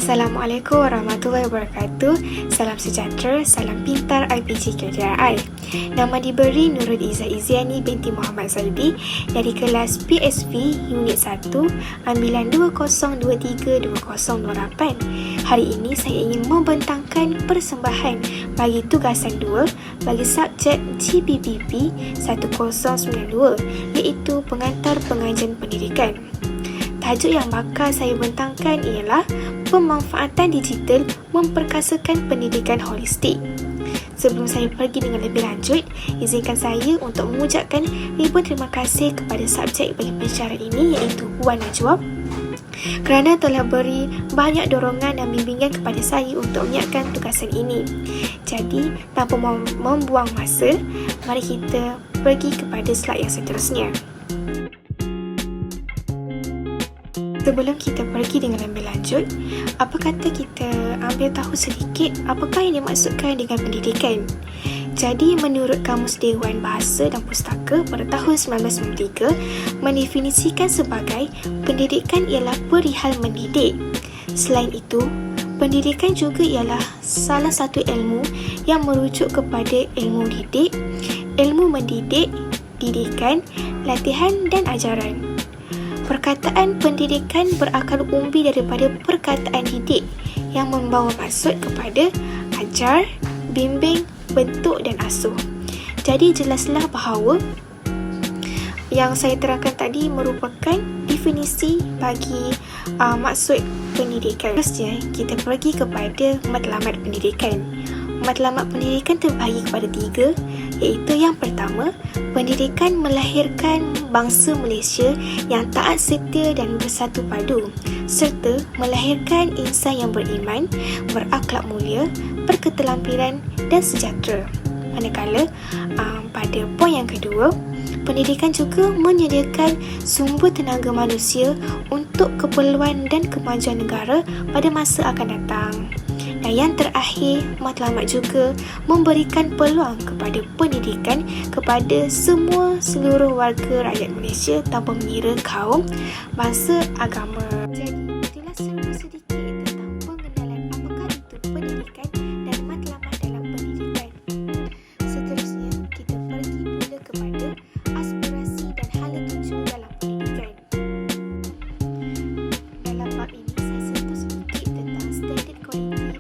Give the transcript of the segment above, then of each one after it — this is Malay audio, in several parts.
Assalamualaikum warahmatullahi wabarakatuh. Salam sejahtera, salam pintar IPG KJRI. Nama diberi Nurul Izzah Iziani binti Muhammad Zalbi dari kelas PSV Unit 1, ambilan 2023-2028. Hari ini saya ingin membentangkan persembahan bagi tugasan 2 bagi subjek GPPP 1092 iaitu pengantar pengajian pendidikan. Tajuk yang bakal saya bentangkan ialah pemanfaatan digital memperkasakan pendidikan holistik. Sebelum saya pergi dengan lebih lanjut, izinkan saya untuk mengucapkan ribuan terima kasih kepada subjek bagi pensyarah ini iaitu Puan Najwa kerana telah beri banyak dorongan dan bimbingan kepada saya untuk menyiapkan tugasan ini. Jadi, tanpa membuang masa, mari kita pergi kepada slide yang seterusnya. Sebelum kita pergi dengan lebih lanjut, apa kata kita ambil tahu sedikit apakah yang dimaksudkan dengan pendidikan. Jadi, menurut Kamus Dewan Bahasa dan Pustaka pada tahun 1993 mendefinisikan sebagai pendidikan ialah perihal mendidik. Selain itu, pendidikan juga ialah salah satu ilmu yang merujuk kepada ilmu didik, ilmu mendidik, didikan, latihan dan ajaran. Perkataan pendidikan berakar umbi daripada perkataan didik yang membawa maksud kepada ajar, bimbing, bentuk dan asuh. Jadi jelaslah bahawa yang saya terangkan tadi merupakan definisi bagi maksud pendidikan. Terusnya kita pergi kepada matlamat pendidikan. Matlamat pendidikan terbahagi kepada 3, iaitu yang pertama, pendidikan melahirkan bangsa Malaysia yang taat setia dan bersatu padu, serta melahirkan insan yang beriman, berakhlak mulia, berketerampilan dan sejahtera. Manakala pada poin yang kedua, pendidikan juga menyediakan sumber tenaga manusia untuk keperluan dan kemajuan negara pada masa akan datang. Dan yang terakhir, matlamat juga memberikan peluang kepada pendidikan kepada seluruh warga rakyat Malaysia tanpa mengira kaum, bangsa, agama. Jadi, itulah sedikit tentang pengenalan apakah itu pendidikan dan matlamat dalam pendidikan. Seterusnya, kita pergi pula kepada aspirasi dan hala tuju dalam pendidikan. Dalam bab ini, saya sentuh sedikit tentang standard kualiti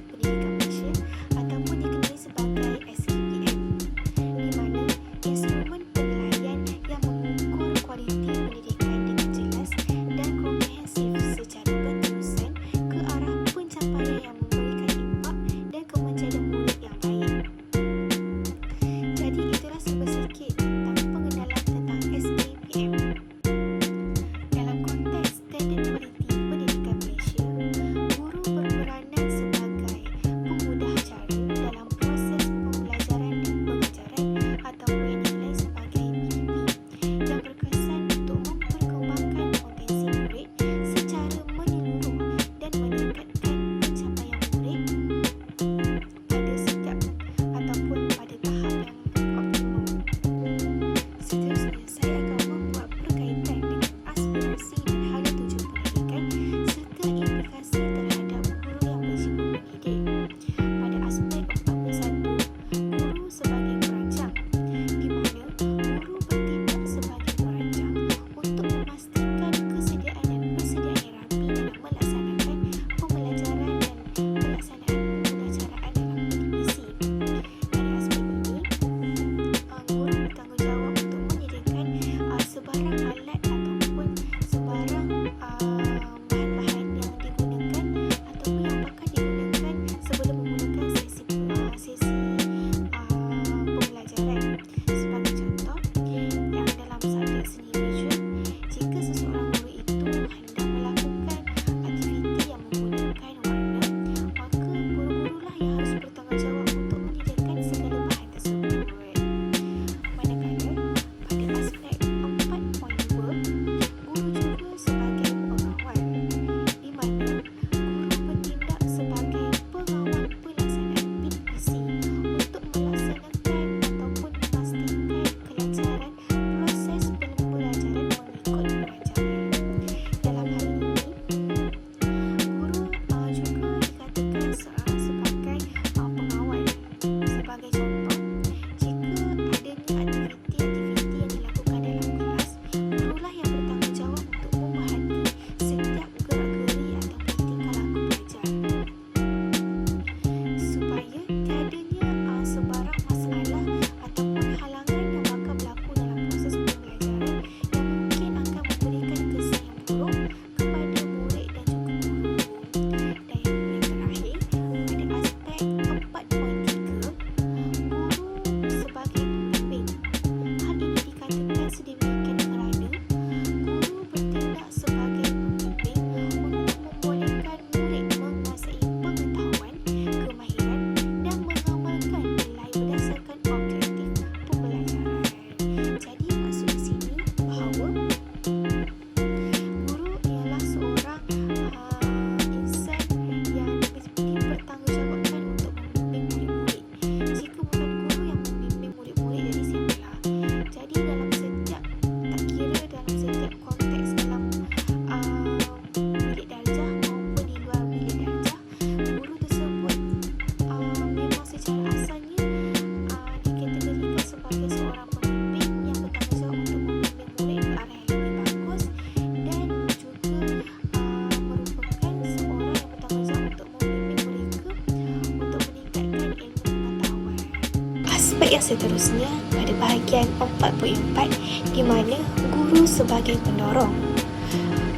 aspek yang seterusnya pada bahagian 4.4 di mana guru sebagai pendorong.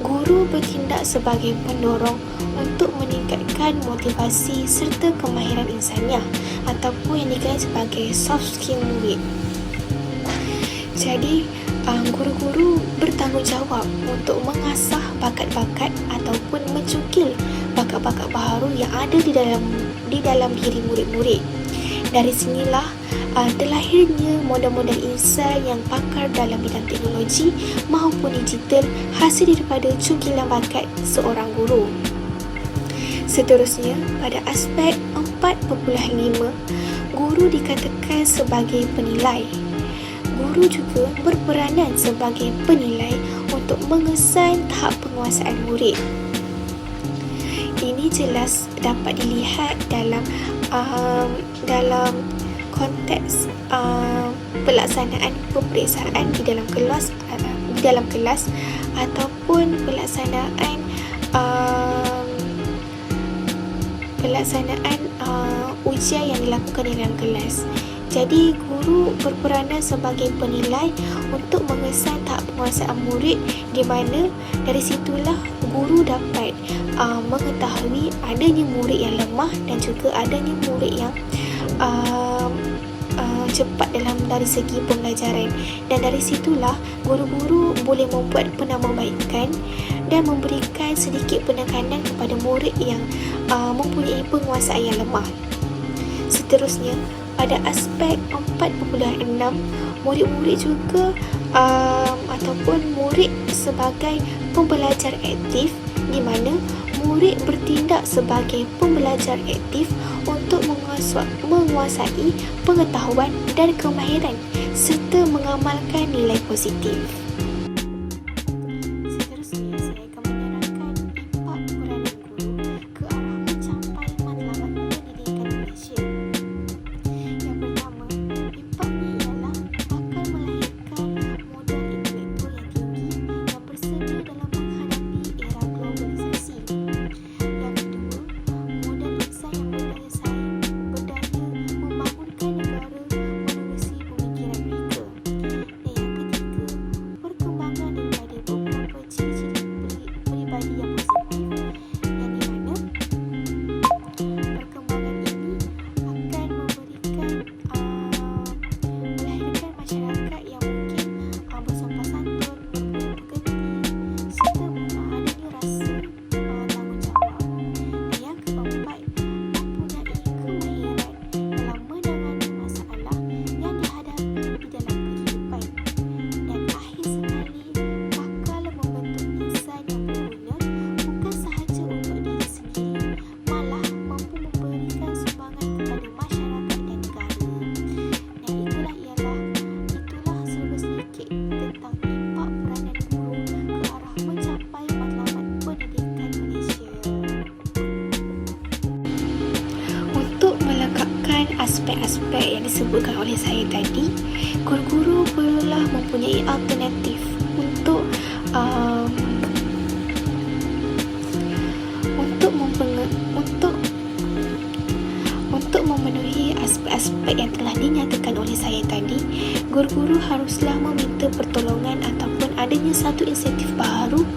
Guru bertindak sebagai pendorong untuk meningkatkan motivasi serta kemahiran insaniah ataupun yang dikenal sebagai soft skill murid. Jadi, guru-guru bertanggungjawab untuk mengasah bakat-bakat ataupun mencukil bakat-bakat baharu yang ada di dalam diri murid-murid. Dari sinilah terlahirnya model-model insan yang pakar dalam bidang teknologi maupun digital hasil daripada cukilan bakat seorang guru. Seterusnya, pada aspek 4.5, guru dikatakan sebagai penilai. Guru juga berperanan sebagai penilai untuk mengesan tahap penguasaan murid. Ini jelas dapat dilihat dalam konteks pelaksanaan peperiksaan di dalam kelas ataupun pelaksanaan ujian yang dilakukan di dalam kelas. Jadi, guru berperanan sebagai penilai untuk mengesan tahap penguasaan murid di mana dari situlah guru dapat mengetahui adanya murid yang lemah dan juga adanya murid yang cepat dari segi pembelajaran, dan dari situlah guru-guru boleh membuat penambahbaikan dan memberikan sedikit penekanan kepada murid yang mempunyai penguasaan yang lemah. Seterusnya, pada aspek 4.6, murid-murid juga ataupun murid sebagai pembelajar aktif di mana murid bertindak sebagai pembelajar aktif untuk menguasai pengetahuan dan kemahiran serta mengamalkan nilai positif. Seterusnya, saya akan menerangkan impak peranan guru ke arah mencapai matlamat pendidikan Malaysia. Yang pertama, impaknya ialah akan melahirkan modal intelektual yang tinggi yang bersedia dalam menghadapi era globalisasi. Yang kedua, modal insan yang berdaya saing, berdaya membangunkan negara menerusi pemikiran mereka. Dan yang ketiga, perkembangan daripada beberapa ciri-ciri peribadi yang positif, yang di mana perkembangan ini akan melahirkan masyarakat yang mungkin bersopan santun, berpekerti serta adanya rasa tanggungjawab. Dan yang keempat, mempunyai kemahiran dalam menangani masalah yang dihadapi di dalam kehidupan. Dan akhir sekali, bakal membentuk insan yang berguna bukan sahaja untuk diri sendiri, malah mampu memberikan sumbangan kepada masyarakat dan negara. Dan itulah serba sedikit tentang impak peranan guru ke arah mencapai matlamat pendidikan Malaysia. Untuk melengkapkan aspek-aspek yang disebutkan oleh saya tadi, guru-guru perlulah mempunyai alternatif untuk memenuhi aspek-aspek yang telah dinyatakan oleh saya tadi. Guru-guru haruslah meminta pertolongan ataupun adanya satu insentif baharu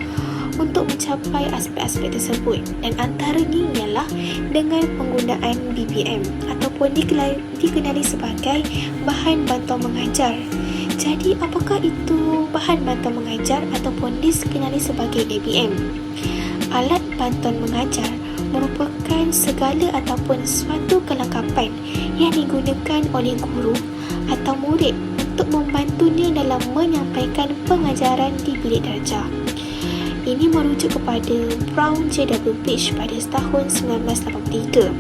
untuk mencapai aspek-aspek tersebut, dan antaranya ialah dengan penggunaan BBM ataupun dikenali sebagai bahan bantuan mengajar. Jadi, apakah itu bahan bantuan mengajar ataupun dikenali sebagai ABM? Alat bantuan mengajar merupakan segala ataupun suatu kelengkapan yang digunakan oleh guru atau murid untuk membantunya dalam menyampaikan pengajaran di bilik darjah. Ini merujuk kepada Brown J.W. Page pada tahun 1983.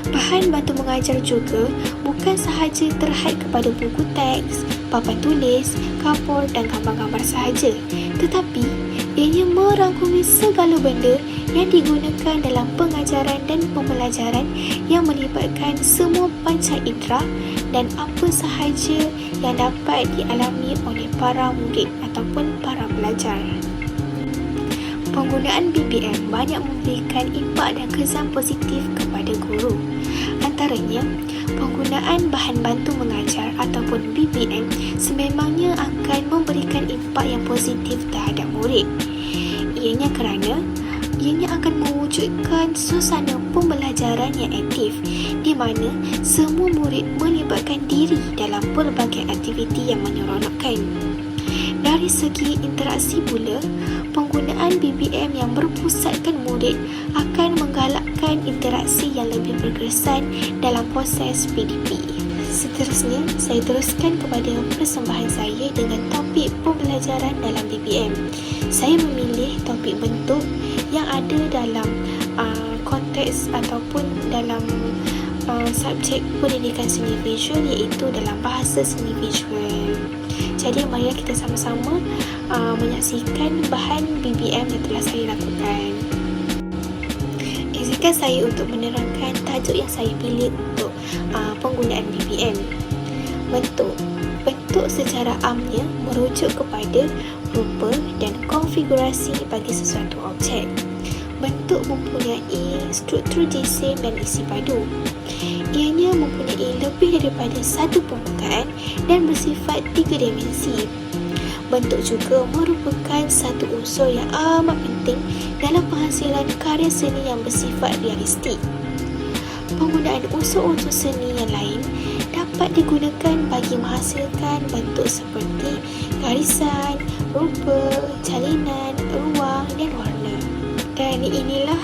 Bahan bantu mengajar juga bukan sahaja terhad kepada buku teks, papan tulis, kapur dan gambar-gambar sahaja, tetapi ianya merangkumi segala benda yang digunakan dalam pengajaran dan pembelajaran yang melibatkan semua panca indera dan apa sahaja yang dapat dialami oleh para murid ataupun para pelajar. Penggunaan BBM banyak memberikan impak dan kesan positif kepada guru. Antaranya, penggunaan bahan bantu mengajar ataupun BBM sememangnya akan memberikan impak yang positif terhadap murid. Ianya kerana ianya akan mewujudkan suasana pembelajaran yang aktif di mana semua murid melibatkan diri dalam pelbagai aktiviti yang menyeronokkan. Dari segi interaksi pula, penggunaan BBM yang berpusatkan murid akan menggalakkan interaksi yang lebih berkesan dalam proses PDP. Seterusnya, saya teruskan kepada persembahan saya dengan topik pembelajaran dalam BBM. Saya memilih topik bentuk yang ada dalam konteks ataupun dalam subjek pendidikan seni visual, iaitu dalam bahasa seni visual. Jadi mari kita sama-sama menyaksikan bahan BBM yang telah saya lakukan. Izinkan saya untuk menerangkan tajuk yang saya pilih untuk penggunaan BBM. Bentuk secara amnya merujuk kepada rupa dan konfigurasi bagi sesuatu objek. Bentuk mempunyai struktur jisim dan isi padu. Ianya mempunyai lebih daripada satu permukaan dan bersifat 3 dimensi. Bentuk juga merupakan satu unsur yang amat penting dalam penghasilan karya seni yang bersifat realistik. Penggunaan unsur-unsur seni yang lain dapat digunakan bagi menghasilkan bentuk seperti garisan, rupa, jalinan, ruang dan warna. Dan inilah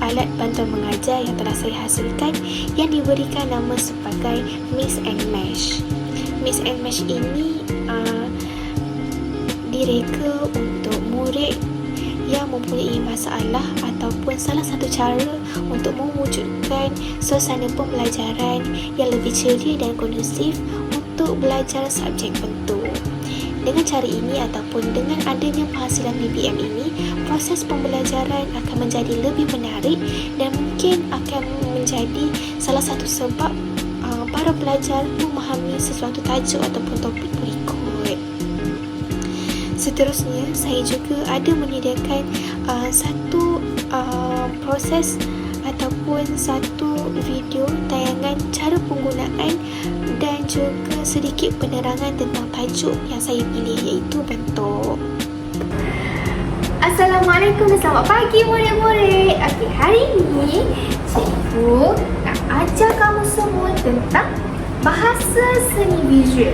alat bantuan mengajar yang telah saya hasilkan yang diberikan nama sebagai Mix and Match. Mix and Match ini direka untuk murid yang mempunyai masalah ataupun salah satu cara untuk mewujudkan suasana pembelajaran yang lebih ceria dan kondusif untuk belajar subjek bentuk. Dengan cara ini ataupun dengan adanya penghasilan BBM ini, proses pembelajaran akan menjadi lebih menarik dan mungkin akan menjadi salah satu sebab para pelajar memahami sesuatu tajuk ataupun topik berikut. Seterusnya, saya juga ada menyediakan satu proses ataupun satu video tayangan cara penggunaan dan juga sedikit penerangan tentang tajuk yang saya pilih, iaitu bentuk. Assalamualaikum dan selamat pagi murid-murid. Okey, hari ini cikgu nak ajar kamu semua tentang bahasa seni visual.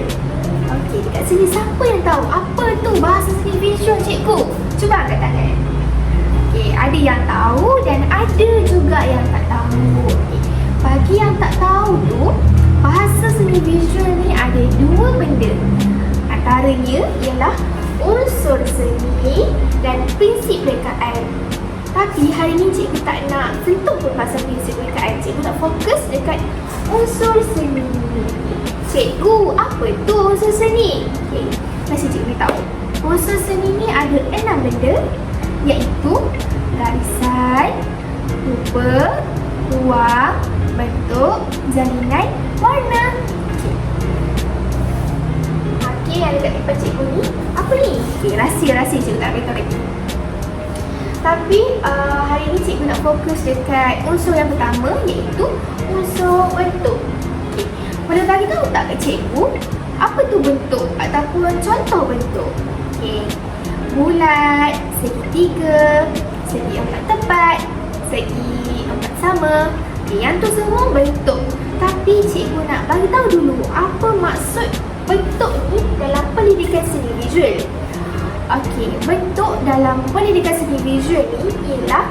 Okey, dekat sini siapa yang tahu apa tu bahasa seni visual, cikgu? Cuba angkat tangan. Okey, ada yang tahu dan ada juga yang tak tahu. Okey, bagi yang tak tahu tu, bahasa seni visual ni ada dua benda. Antaranya ialah unsur seni dan prinsip rekaan. Tapi hari ni cikgu tak nak sentuh pun pasal prinsip rekaan. Cikgu nak fokus dekat unsur seni. Cikgu, apa tu unsur seni? Okay, kasih cikgu tahu. Unsur seni ni ada 6 benda, iaitu garisan, rupa, ruang, bentuk, jalinan, warna. Okey, yang dekat depan cikgu ni, apa ni? Okay, rahsia-rahsia cikgu tak beritahu lagi. Tapi hari ni cikgu nak fokus dekat unsur yang pertama, iaitu unsur bentuk. Okay, boleh bagi tahu tak kat cikgu apa tu bentuk ataupun contoh bentuk? Okay, bulat, segitiga, segi 4 tepat, segi 4 sama. Okay, yang tu semua bentuk. Tapi cikgu nak bagi tahu dulu apa maksud bentuk ni dalam pendidikan seni visual. Okey, bentuk dalam pendidikan seni visual ni ialah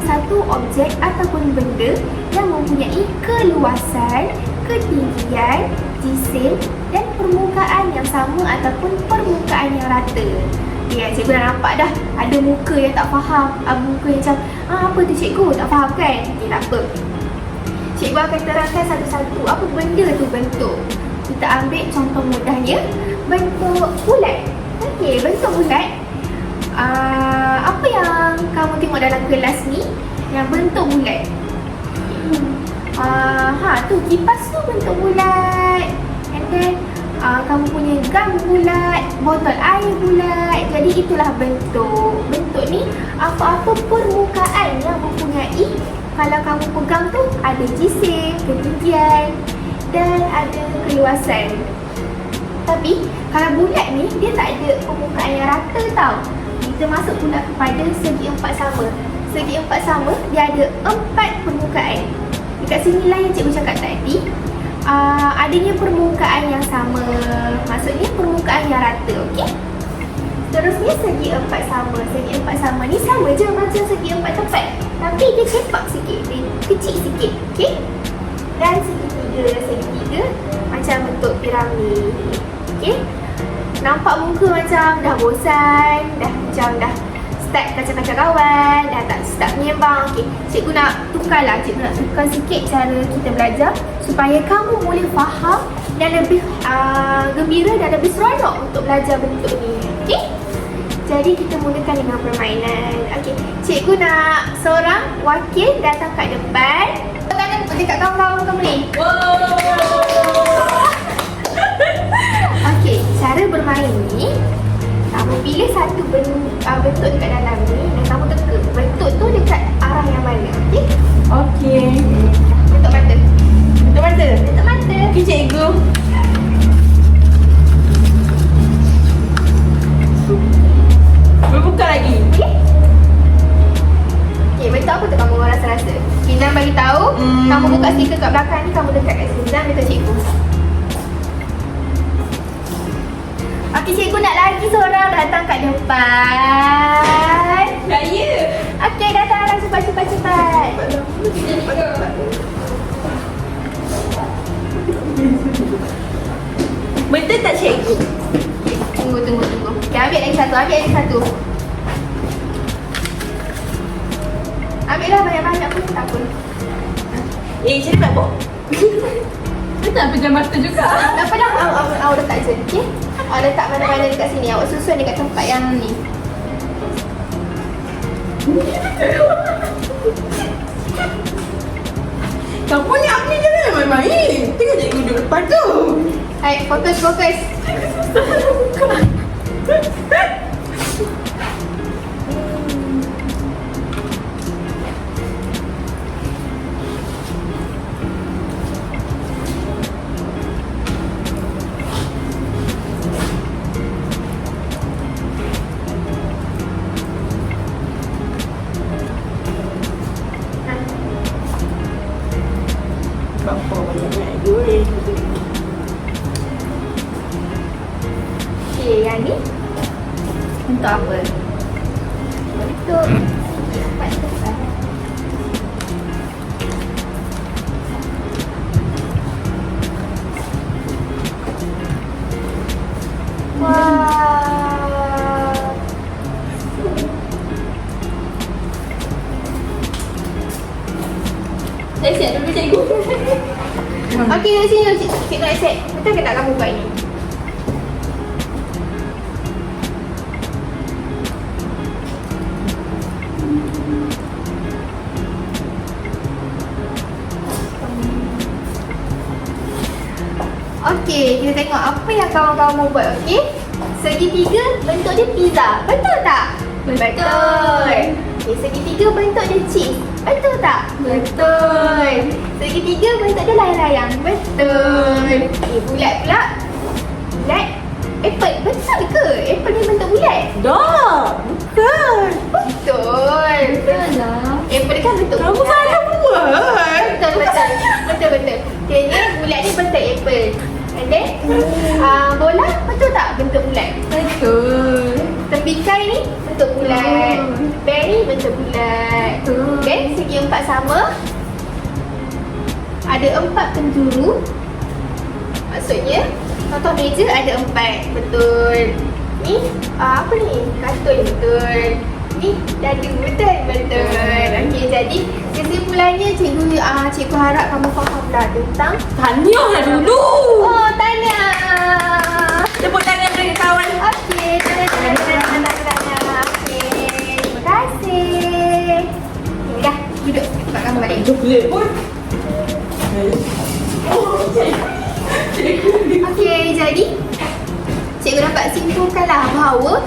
satu objek ataupun benda yang mempunyai keluasan, ketinggian, jisim dan permukaan yang sama ataupun permukaan yang rata. Ya, cikgu dah nampak dah ada muka yang tak faham, muka yang macam apa tu cikgu, tak faham kan? Okay, tak apa. Cikgu akan terangkan satu-satu apa benda tu bentuk. Kita ambil contoh mudahnya, bentuk bulat. Okey, bentuk bulat. Apa yang kamu tengok dalam kelas ni yang bentuk bulat? Tu kipas tu bentuk bulat. And then kamu punya gam bulat, botol air bulat. Jadi itulah bentuk. Bentuk ni apa-apa permukaan yang mempunyai, kalau kamu pegang tu ada jisim, ketinggian dan ada keluasan. Tapi kalau bulat ni dia tak ada permukaan yang rata tau. Kita masuk pula kepada segi empat sama. Segi empat sama dia ada 4 permukaan. Dekat sinilah yang cikgu cakap tadi, adanya permukaan yang sama, maksudnya permukaan yang rata. Okey. Terusnya segi empat sama. Segi empat sama ni sama je macam segi empat tepat, tapi dia cepak sikit, dia kecil sikit. Okey. Dan segi tiga macam bentuk piramid. Okey. Nampak muka macam dah bosan, dah start kacau-kacau kawan, dah tak start menyembang. Okey, cikgu nak tukar sikit cara kita belajar supaya kamu boleh faham dan lebih gembira dan lebih seronok untuk belajar bentuk ni. Okey? Jadi kita mulakan dengan permainan. Okey, cikgu nak seorang wakil datang kat depan. Tangan dekat kawan-kawan kamu ni. Okey, cara bermain ni, kamu pilih satu bentuk dekat dalam ni dan kamu teka bentuk tu dekat arah yang mana. Okey? Okey. Bentuk mata. Bentuk mata? Bentuk mata. Okey, cikgu. Berbuka lagi. Okey? Okey, bentuk apa tu kamu rasa-rasa? Kinan bagi tahu, kamu buka stiker kat belakang ni, kamu dekat kat sini dan bentuk cikgu. Okey, cikgu nak lagi seorang datang kat depan. Ya. Okey, datang cepat. Betul tak, cikgu? Tunggu. Okey, ambil lagi satu. Ambillah banyak-banyak pun tak apa. Cari tak, Bok? Dia tak pejam mata juga. Tak apa dah, awak letak je. Okey? Awak letak mana-mana dekat sini. Awak susun dekat tempat yang ni. Kamu ni apa ni jangan main-main. Tengok cikgu duduk depan tu. Hai, fokus. Bapa banyak duit. Okey, yang ni untuk apa? Untuk tempat besar. Wah. Saya siap dulu, cikgu. Okey, dari sini cikgu nak set. Betul ke tak kamu buat ni? Okey, kita tengok apa yang kawan-kawan mau buat, okey? Segitiga bentuk dia pizza. Betul tak? Betul. Okey, segitiga bentuk dia cheese. Betul tak? Betul. Segitiga bentuk dia layang-layang. Betul. Okey, bulat pula. Bulat. Apple. Betul ke? Apple ni bentuk bulat? Dah. Bukan. Betul. Betul lah. Apple kan bentuk Kamu bulat. salah buat. Betul. Dia ni bulat ni bentuk apple. And then bola betul tak bentuk bulat? Betul. Tembikai ni bentuk bulat. Bear ni bentuk bulat. Then segi empat sama. Ada 4 penjuru. Maksudnya contoh meja ada 4. Betul. Ni apa ni? Katul. Betul. Ni dadu. Betul. Okey, jadi kesimpulannya cikgu harap kamu fahamlah tentang Tahniah lah dulu. oh, tahniah. Tepuk tangan bagi kawan. Okey, tahniah. Okey, terima kasih. Okey, dah duduk. Tempat kamu balik. Coklat pun. Okey, jadi power,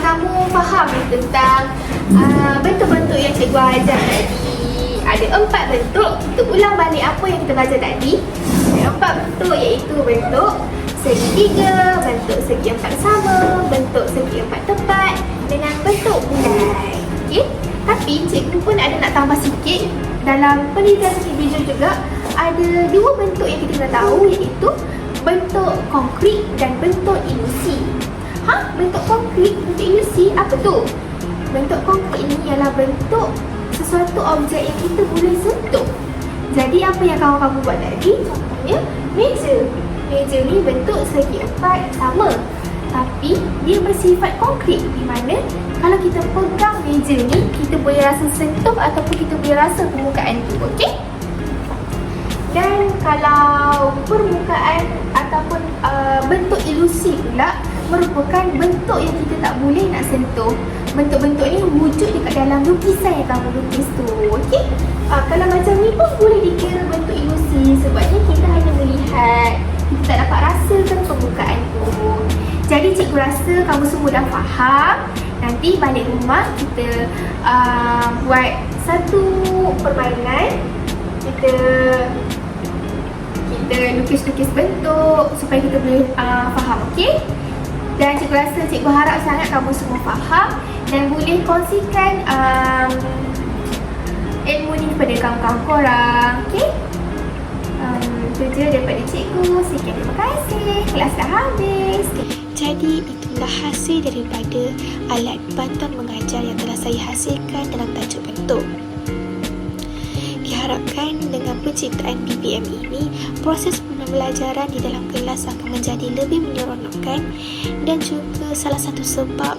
kamu faham tentang bentuk-bentuk yang cikgu ajar tadi. Ada 4 bentuk. Kita ulang balik apa yang kita belajar tadi. Ada 4 bentuk, iaitu bentuk segi 3, bentuk segi 4 sama, bentuk segi 4 tepat dengan bentuk bulat. Okey? Tapi cikgu pun ada nak tambah sikit. Dalam penelitian individu juga ada 2 bentuk yang kita kena tahu, iaitu bentuk konkret dan bentuk ilusi. Bentuk konkret, bentuk ilusi, apa tu? Bentuk konkret ini ialah bentuk sesuatu objek yang kita boleh sentuh. Jadi apa yang kawan-kawan buat tadi, contohnya meja. Meja ni bentuk segi 4 sama, tapi dia bersifat konkret, di mana kalau kita pegang meja ni, kita boleh rasa sentuh ataupun kita boleh rasa permukaan tu. Okey? Dan kalau permukaan ataupun bentuk ilusi pula merupakan bentuk yang kita tak boleh nak sentuh. Bentuk-bentuk ni wujud dekat dalam lukisan yang kamu lukis tu. Okey? Kalau macam ni pun boleh dikira bentuk ilusi, sebabnya kita hanya melihat, kita tak dapat rasakan permukaan tu. Jadi cikgu rasa kamu semua dah faham. Nanti balik rumah kita buat satu permainan. Kita lukis-lukis bentuk supaya kita boleh faham. Okey? Dan cikgu rasa, cikgu harap sangat kamu semua faham dan boleh kongsikan ilmu ni kepada kawan-kawan korang. Okey? Itu je daripada cikgu. Sekian, terima kasih. Kelas dah habis. Jadi itulah hasil daripada alat bantuan mengajar yang telah saya hasilkan dalam tajuk bentuk. Diharapkan dengan penciptaan DBM ini, proses pembelajaran di dalam kelas akan menjadi lebih menyeronokkan, dan juga salah satu sebab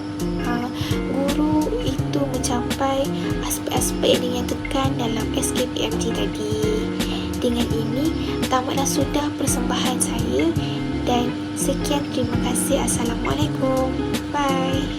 guru itu mencapai aspek-aspek yang tekan dalam SKPMG tadi. Dengan ini, tamatlah sudah persembahan saya, dan sekian, terima kasih. Assalamualaikum. Bye.